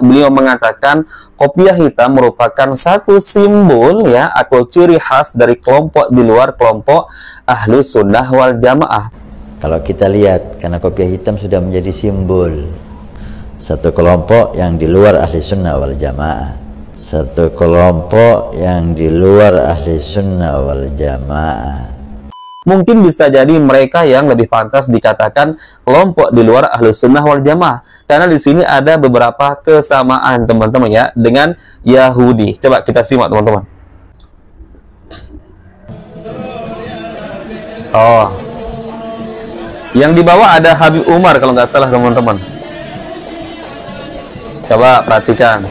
beliau mengatakan kopiah hitam merupakan satu simbol ya atau ciri khas dari kelompok di luar kelompok Ahlus Sunnah wal Jamaah. Kalau kita lihat, karena kopiah hitam sudah menjadi simbol satu kelompok yang di luar Ahli Sunnah wal Jamaah, satu kelompok yang di luar Ahli Sunnah wal Jamaah. Mungkin bisa jadi mereka yang lebih pantas dikatakan kelompok di luar Ahlus Sunnah wal Jamaah, karena di sini ada beberapa kesamaan teman-teman ya dengan Yahudi. Coba kita simak teman-teman. Oh, yang di bawah ada Habib Umar kalau nggak salah teman-teman. Coba perhatikan.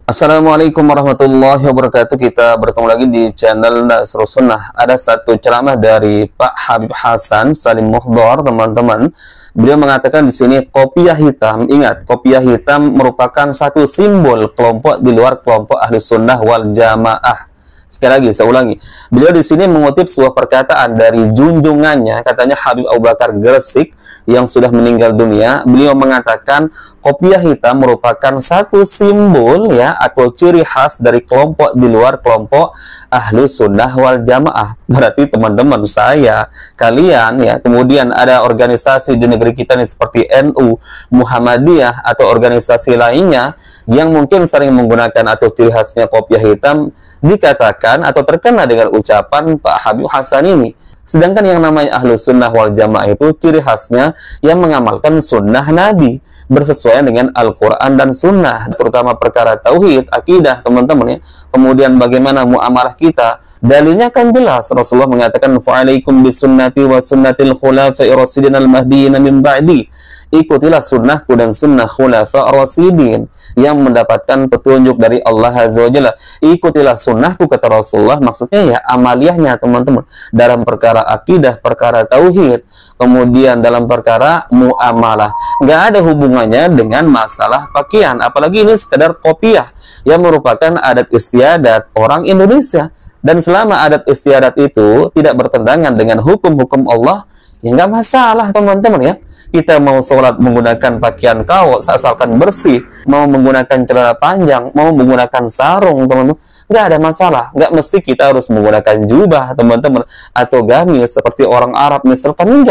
Assalamualaikum warahmatullahi wabarakatuh. Kita bertemu lagi di channel Nasrus Sunnah. Ada satu ceramah dari Pak Habib Hasan Salim Muhdhar, teman-teman. Beliau mengatakan di sini kopiah hitam. Ingat, kopiah hitam merupakan satu simbol kelompok di luar kelompok Ahli Sunnah wal Jamaah. Sekali lagi, saya ulangi. Beliau di sini mengutip sebuah perkataan dari junjungannya, katanya Habib Abu Bakar Gresik yang sudah meninggal dunia. Beliau mengatakan kopiah hitam merupakan satu simbol ya atau ciri khas dari kelompok di luar kelompok Ahlus Sunnah wal Jamaah. Berarti teman-teman saya, kalian ya, kemudian ada organisasi di negeri kita nih seperti NU, Muhammadiyah atau organisasi lainnya yang mungkin sering menggunakan atau ciri khasnya kopiah hitam dikatakan atau terkena dengan ucapan Pak Habib Hasan ini. Sedangkan yang namanya Ahlus Sunnah wal Jamaah itu ciri khasnya yang mengamalkan sunnah Nabi bersesuaian dengan Al-Quran dan Sunnah, terutama perkara tauhid, akidah teman-teman ya. Kemudian bagaimana muamalah kita, dalilnya kan jelas. Rasulullah mengatakan fa'alaikum bisunnati wa sunnatil khulafai rasidin al-mahdiyyin min ba'di. Ikutilah sunnahku dan sunnah khulafa rasidin yang mendapatkan petunjuk dari Allah Azza wa Jalla. Ikutilah sunnahku, kata Rasulullah, maksudnya ya amaliyahnya teman-teman, dalam perkara akidah, perkara tauhid, kemudian dalam perkara muamalah. Nggak ada hubungannya dengan masalah pakaian, apalagi ini sekedar kopiah yang merupakan adat istiadat orang Indonesia. Dan selama adat istiadat itu tidak bertentangan dengan hukum-hukum Allah, ya nggak masalah teman-teman ya. Kita mau sholat menggunakan pakaian kaos asalkan bersih, mau menggunakan celana panjang, mau menggunakan sarung, teman-teman, nggak ada masalah. Nggak mesti kita harus menggunakan jubah, teman-teman, atau gamis seperti orang Arab misalkan.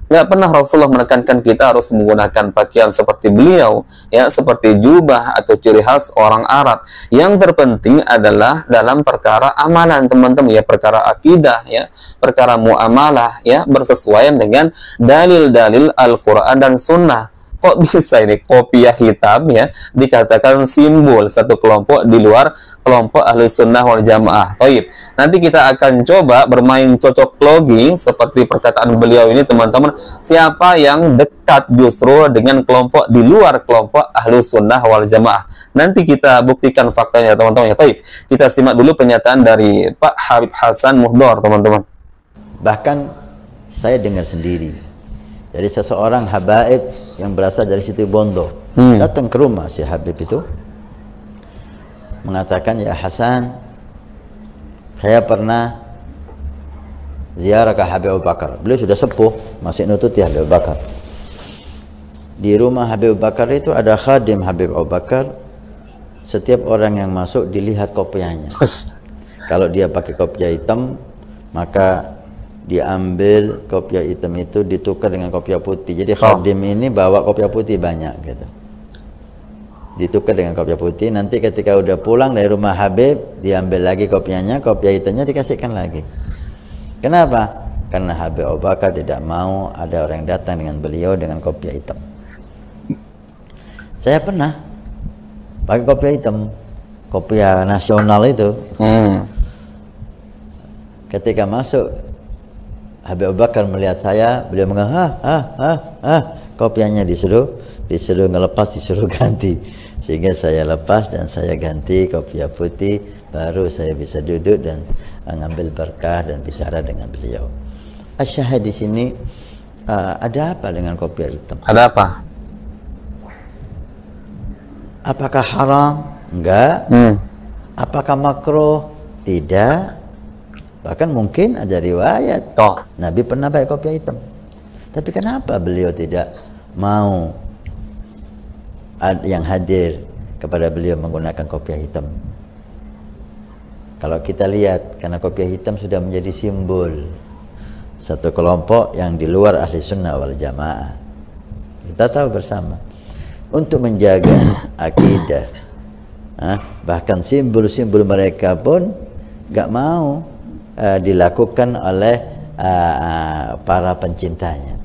Nggak pernah Rasulullah menekankan kita harus menggunakan pakaian seperti beliau, ya, seperti jubah atau ciri khas orang Arab. Yang terpenting adalah dalam perkara amalan, teman-teman, ya, perkara akidah, ya, perkara muamalah, ya, bersesuaian dengan dalil-dalil Al-Quran dan Sunnah. Kok bisa ini kopiah hitam ya dikatakan simbol satu kelompok di luar kelompok Ahli Sunnah wal Jamaah? Baik, nanti kita akan coba bermain cocok logi seperti perkataan beliau ini, teman-teman. Siapa yang dekat justru dengan kelompok di luar kelompok Ahli Sunnah wal Jamaah? Nanti kita buktikan faktanya, teman-teman. Baik, kita simak dulu pernyataan dari Pak Habib Hasan Muhdhar, teman-teman. Bahkan saya dengar sendiri dari seseorang habaib yang berasal dari situ Bondo, datang ke rumah si Habib itu, mengatakan, ya Hasan, saya pernah ziarah ke Habib Abu Bakar. Beliau sudah sepuh, masih nututi Habib Abu Bakar. Di rumah Habib Abu Bakar itu ada khadim Habib Abu Bakar. Setiap orang yang masuk dilihat kopiahnya. Kalau dia pakai kopiah hitam, maka diambil kopiah hitam itu ditukar dengan kopiah putih. Jadi khadim ini bawa kopiah putih banyak gitu, ditukar dengan kopiah putih. Nanti ketika udah pulang dari rumah Habib, diambil lagi kopiahnya, kopiah hitamnya dikasihkan lagi. Kenapa? Karena Habib Abu Bakar tidak mau ada orang yang datang dengan beliau dengan kopiah hitam. Saya pernah pakai kopiah hitam, kopiah nasional itu. Ketika masuk, Habib Abu Bakar melihat saya, beliau mengatakan, kopiahnya disuruh ngelepas, disuruh ganti. Sehingga saya lepas dan saya ganti kopiah putih, baru saya bisa duduk dan mengambil berkah dan bicara dengan beliau. Asyahid di sini, ada apa dengan kopiah hitam? Ada apa? Apakah haram? Enggak. Apakah makruh? Tidak. Bahkan mungkin ada riwayat Toh. Nabi pernah pakai kopiah hitam. Tapi kenapa beliau tidak mau yang hadir kepada beliau menggunakan kopiah hitam? Kalau kita lihat, karena kopiah hitam sudah menjadi simbol satu kelompok yang di luar ahli sunnah wal jamaah. Kita tahu bersama, untuk menjaga akidah, bahkan simbol-simbol mereka pun gak mau dilakukan oleh para pencintanya.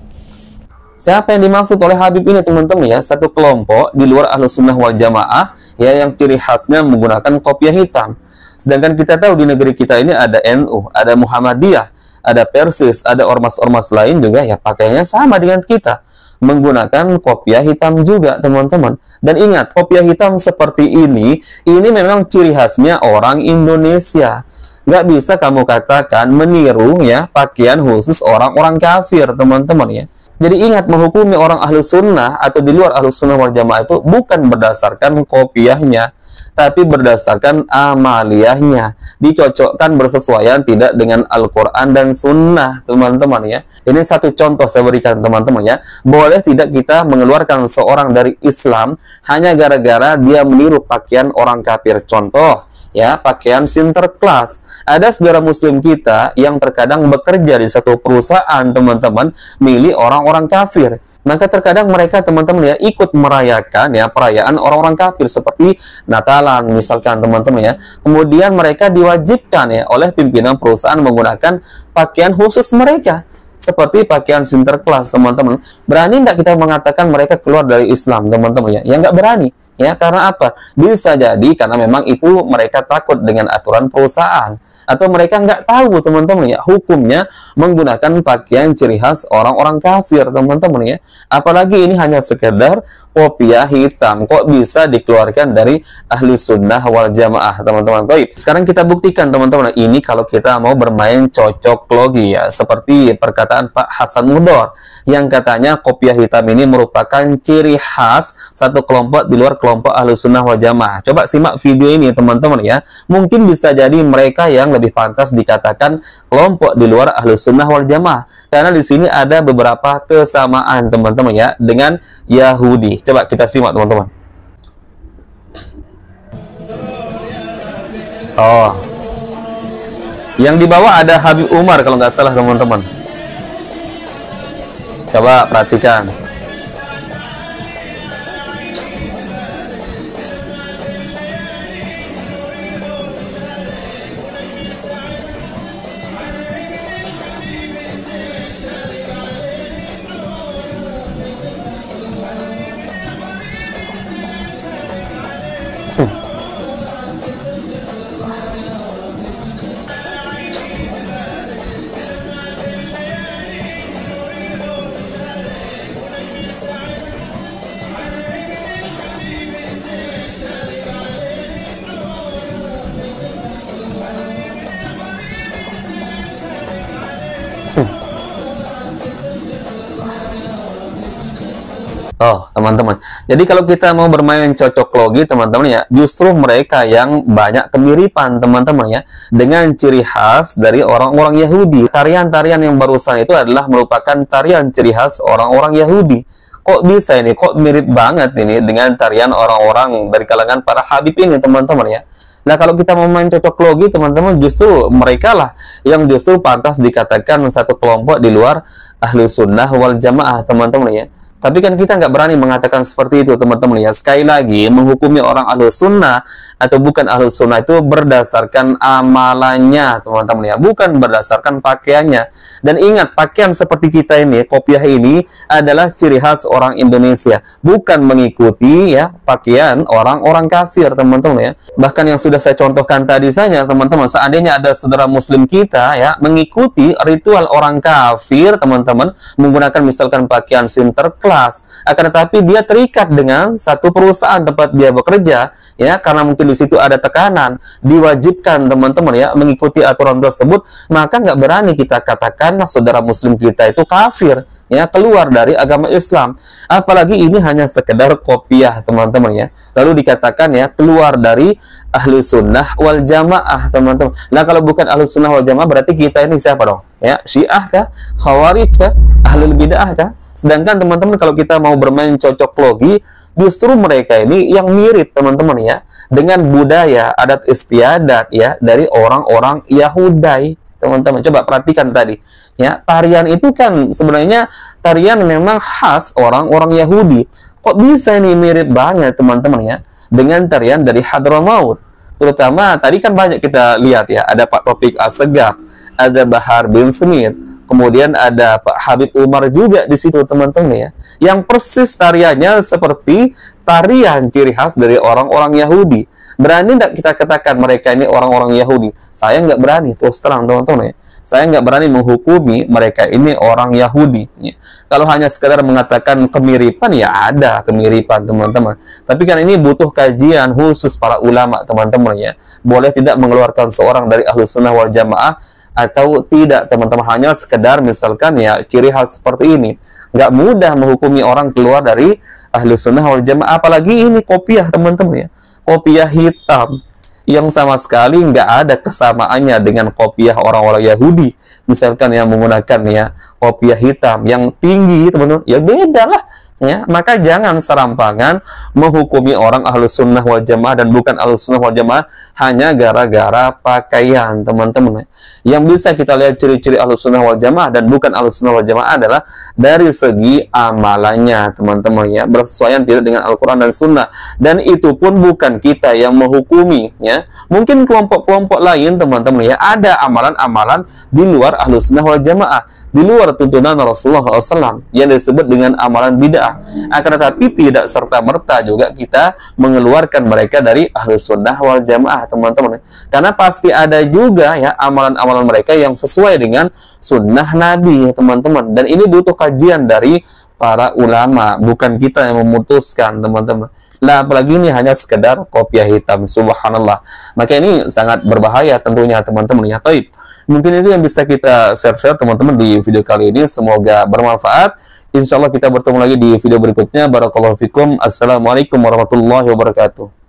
Siapa yang dimaksud oleh Habib ini teman-teman ya? Satu kelompok di luar Ahlus Sunnah wal Jamaah ya, yang ciri khasnya menggunakan kopiah hitam. Sedangkan kita tahu di negeri kita ini ada NU, ada Muhammadiyah, ada Persis, ada ormas-ormas lain juga ya pakainya sama dengan kita, menggunakan kopiah hitam juga teman-teman. Dan ingat, kopiah hitam seperti ini memang ciri khasnya orang Indonesia. Nggak bisa kamu katakan meniru ya pakaian khusus orang-orang kafir teman-teman ya. Jadi ingat, menghukumi orang ahlu sunnah atau di luar ahlu sunnah wal jamaah itu bukan berdasarkan kopiahnya, tapi berdasarkan amaliyahnya, dicocokkan bersesuaian tidak dengan Al-Quran dan Sunnah teman-teman ya. Ini satu contoh saya berikan teman-teman ya. Boleh tidak kita mengeluarkan seorang dari Islam hanya gara-gara dia meniru pakaian orang kafir? Contoh ya, pakaian sinterklas. Ada saudara muslim kita yang terkadang bekerja di satu perusahaan teman-teman milik orang-orang kafir. Maka terkadang mereka teman-teman ya ikut merayakan ya perayaan orang-orang kafir seperti Natalan misalkan teman-teman ya. Kemudian mereka diwajibkan ya oleh pimpinan perusahaan menggunakan pakaian khusus mereka seperti pakaian sinterklas teman-teman. Berani tidak kita mengatakan mereka keluar dari Islam teman-teman ya? Ya nggak berani. Ya, karena apa? Bisa jadi karena memang itu mereka takut dengan aturan perusahaan, atau mereka nggak tahu teman-teman ya hukumnya menggunakan pakaian ciri khas orang-orang kafir teman-teman ya. Apalagi ini hanya sekedar kopiah hitam, kok bisa dikeluarkan dari ahli sunnah wal jamaah teman-teman. Baik, sekarang kita buktikan teman-teman ini kalau kita mau bermain cocok logi ya, seperti perkataan Pak Hasan Mudhor yang katanya kopiah hitam ini merupakan ciri khas satu kelompok di luar kelompok ahlu sunnah wal jamaah. Coba simak video ini teman-teman ya. Mungkin bisa jadi mereka yang lebih pantas dikatakan kelompok di luar ahlu sunnah wal jamaah, karena di sini ada beberapa kesamaan teman-teman ya dengan Yahudi. Coba kita simak teman-teman. Oh, yang di bawah ada Habib Umar kalau nggak salah teman-teman. Coba perhatikan. Oh, teman-teman. Jadi kalau kita mau bermain cocok logi, teman-teman ya, justru mereka yang banyak kemiripan, teman-teman ya, dengan ciri khas dari orang-orang Yahudi. Tarian-tarian yang barusan itu adalah merupakan tarian ciri khas orang-orang Yahudi. Kok bisa ini? Kok mirip banget ini dengan tarian orang-orang dari kalangan para Habib ini, teman-teman ya? Nah, kalau kita mau main cocok logi, teman-teman, justru mereka lah yang justru pantas dikatakan satu kelompok di luar ahlu sunnah wal jamaah, teman-teman ya. Tapi kan kita nggak berani mengatakan seperti itu teman-teman ya. Sekali lagi, menghukumi orang ahlu sunnah atau bukan ahlu sunnah itu berdasarkan amalannya teman-teman ya, bukan berdasarkan pakaiannya. Dan ingat, pakaian seperti kita ini, kopiah ini adalah ciri khas orang Indonesia, bukan mengikuti ya pakaian orang-orang kafir teman-teman ya. Bahkan yang sudah saya contohkan tadi saja teman-teman, seandainya ada saudara muslim kita ya mengikuti ritual orang kafir teman-teman, menggunakan misalkan pakaian sinterklas, akan tetapi dia terikat dengan satu perusahaan tempat dia bekerja ya, karena mungkin di situ ada tekanan, diwajibkan teman-teman ya mengikuti aturan tersebut, maka nggak berani kita katakan saudara muslim kita itu kafir ya, keluar dari agama Islam. Apalagi ini hanya sekedar kopiah, teman-teman ya. Lalu dikatakan ya keluar dari ahlu sunnah wal jamaah, teman-teman. Nah, kalau bukan ahlu sunnah wal jamaah berarti kita ini siapa dong? Ya, Syiah kah? Khawarij kah? Ahlul bidah kah? Sedangkan teman-teman kalau kita mau bermain cocok logi, justru mereka ini yang mirip, teman-teman ya, dengan budaya adat istiadat ya dari orang-orang Yahudi, teman-teman. Coba perhatikan tadi ya, tarian itu kan sebenarnya tarian memang khas orang-orang Yahudi. Kok bisa ini mirip banget, teman-teman ya, dengan tarian dari Hadramaut? Terutama tadi kan banyak kita lihat ya, ada Pak Topik Assegaf, ada Bahar bin Smith, kemudian ada Pak Habib Umar juga di situ, teman-teman ya, yang persis tariannya seperti tarian ciri khas dari orang-orang Yahudi. Berani tidak kita katakan mereka ini orang-orang Yahudi? Saya nggak berani, terus terang, teman-teman ya. Saya nggak berani menghukumi mereka ini orang Yahudi ya. Kalau hanya sekedar mengatakan kemiripan, ya ada kemiripan, teman-teman. Tapi kan ini butuh kajian khusus para ulama, teman-teman ya. Boleh tidak mengeluarkan seorang dari ahlu sunnah wal jamaah atau tidak, teman-teman. Hanya sekedar misalkan ya ciri khas seperti ini. Nggak mudah menghukumi orang keluar dari ahlu sunnah wal jamaah. Apalagi ini kopiah, teman-teman ya. Kopiah hitam yang sama sekali nggak ada kesamaannya dengan kopiah orang-orang Yahudi. Misalkan yang menggunakan ya kopiah hitam yang tinggi, teman-teman, ya beda lah ya. Maka jangan serampangan menghukumi orang ahlus sunnah wal jamaah dan bukan ahlus sunnah wal jamaah hanya gara-gara pakaian, teman-teman. Yang bisa kita lihat ciri-ciri ahlus sunnah wal jamaah dan bukan ahlus sunnah wal jamaah adalah dari segi amalannya, teman-teman ya, bersesuaian tidak dengan Al-Quran dan Sunnah. Dan itu pun bukan kita yang menghukumi ya. Mungkin kelompok-kelompok lain, teman-teman ya, ada amalan-amalan di luar ahlus sunnah wal jamaah, di luar tuntunan Rasulullah SAW yang disebut dengan amalan bid'ah. Akan tetapi tidak serta-merta juga kita mengeluarkan mereka dari ahlus sunnah wal jamaah, teman-teman. Karena pasti ada juga ya amalan-amalan mereka yang sesuai dengan sunnah Nabi, teman-teman. Dan ini butuh kajian dari para ulama, bukan kita yang memutuskan, teman-teman. Nah, apalagi ini hanya sekedar kopiah hitam, subhanallah. Maka ini sangat berbahaya tentunya, teman-teman ya. Taib. Mungkin itu yang bisa kita share-share, teman-teman, di video kali ini. Semoga bermanfaat. Insya Allah kita bertemu lagi di video berikutnya. Barakallahu fikum. Assalamualaikum warahmatullahi wabarakatuh.